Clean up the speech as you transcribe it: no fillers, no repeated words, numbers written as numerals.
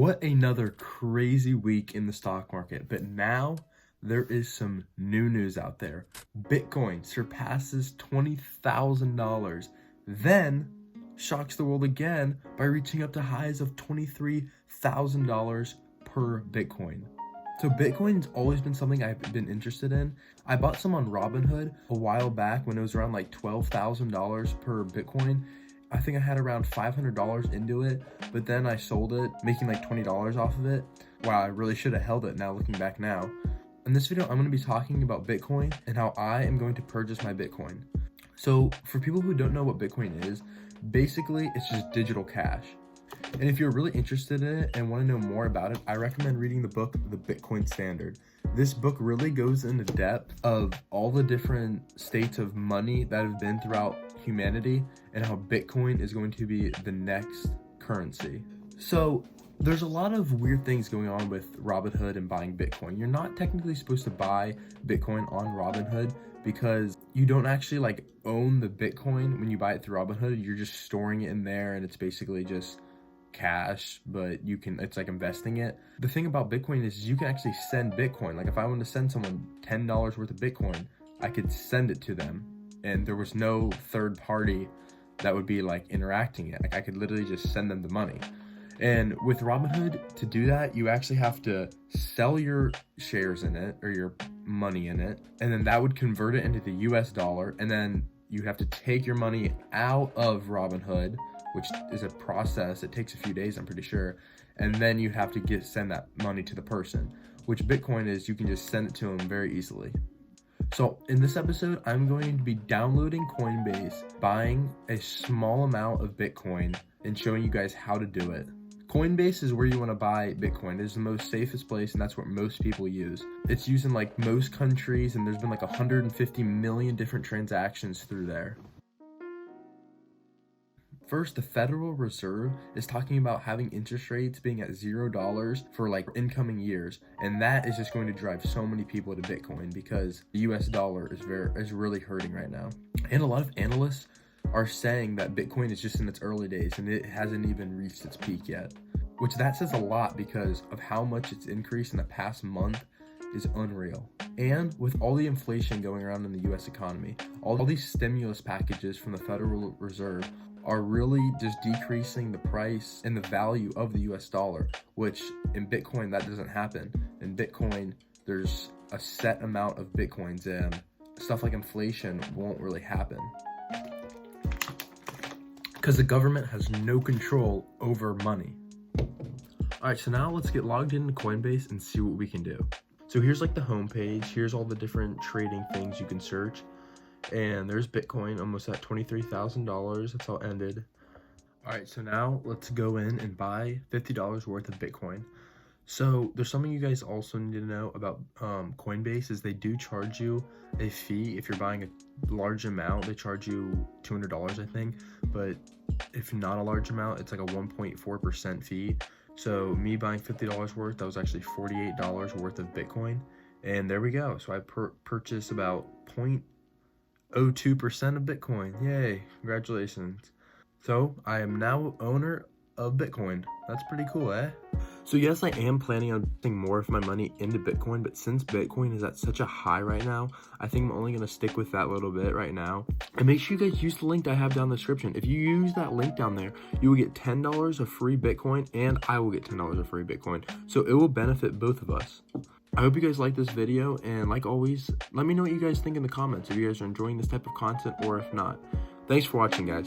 What another crazy week in the stock market, but now there is some new news out there. Bitcoin surpasses $20,000, then shocks the world again by reaching up to highs of $23,000 per Bitcoin. So Bitcoin's always been something I've been interested in. I bought some on Robinhood a while back when it was around like $12,000 per Bitcoin. I think I had around $500 into it, but then I sold it, making like $20 off of it. Wow, I really should have held it now, looking back now. In this video, I'm going to be talking about Bitcoin and how I am going to purchase my Bitcoin. So for people who don't know what Bitcoin is, basically it's just digital cash. And if you're really interested in it and want to know more about it, I recommend reading the book, The Bitcoin Standard. This book really goes into depth of all the different states of money that have been throughout humanity and how Bitcoin is going to be the next currency. So there's a lot of weird things going on with Robinhood and buying Bitcoin. You're not technically supposed to buy Bitcoin on Robinhood because you don't actually like own the Bitcoin when you buy it through Robinhood. You're just storing it in there and it's basically just cash, but it's like investing it. The thing about Bitcoin is you can actually send Bitcoin. Like if I want to send someone $10 worth of Bitcoin, I could send it to them and there was no third party that would be like interacting it. Like I could literally just send them the money. And with Robinhood, to do that, you actually have to sell your shares in it or your money in it, and then that would convert it into the US dollar, and then you have to take your money out of Robinhood, which is a process. It takes a few days, I'm pretty sure, and then you have to send that money to the person, which Bitcoin is you can just send it to them very easily. So in this episode, I'm going to be downloading Coinbase, buying a small amount of Bitcoin, and showing you guys how to do it. Coinbase is where you want to buy Bitcoin. It is the most safest place, and that's what most people use. It's used in like most countries, and there's been like 150 million different transactions through there. First, the Federal Reserve is talking about having interest rates being at $0 for like incoming years, and that is just going to drive so many people to Bitcoin because the US dollar is really hurting right now. And a lot of analysts are saying that Bitcoin is just in its early days and it hasn't even reached its peak yet, which that says a lot because of how much it's increased in the past month is unreal. And with all the inflation going around in the US economy, all these stimulus packages from the Federal Reserve are really just decreasing the price and the value of the US dollar, which in Bitcoin that doesn't happen. In Bitcoin, there's a set amount of Bitcoins and stuff like inflation won't really happen because the government has no control over money. All right, so now let's get logged into Coinbase and see what we can do. So here's like the home page. Here's all the different trading things you can search. And there's Bitcoin almost at $23,000. That's how it ended. All right, so now let's go in and buy $50 worth of Bitcoin. So there's something you guys also need to know about Coinbase is they do charge you a fee if you're buying a large amount. They charge you $200, I think, but if not a large amount, it's like a 1.4% fee. So me buying $50 worth, that was actually $48 worth of Bitcoin, and there we go. So I purchased about 0.02% of Bitcoin. Yay, congratulations. So I am now owner of Bitcoin. That's pretty cool, eh? So yes, I am planning on putting more of my money into Bitcoin, but since Bitcoin is at such a high right now, I think I'm only going to stick with that little bit right now. And make sure you guys use the link that I have down in the description. If you use that link down there, you will get $10 of free Bitcoin, and I will get $10 of free Bitcoin. So it will benefit both of us. I hope you guys like this video, and like always, let me know what you guys think in the comments if you guys are enjoying this type of content or if not. Thanks for watching, guys.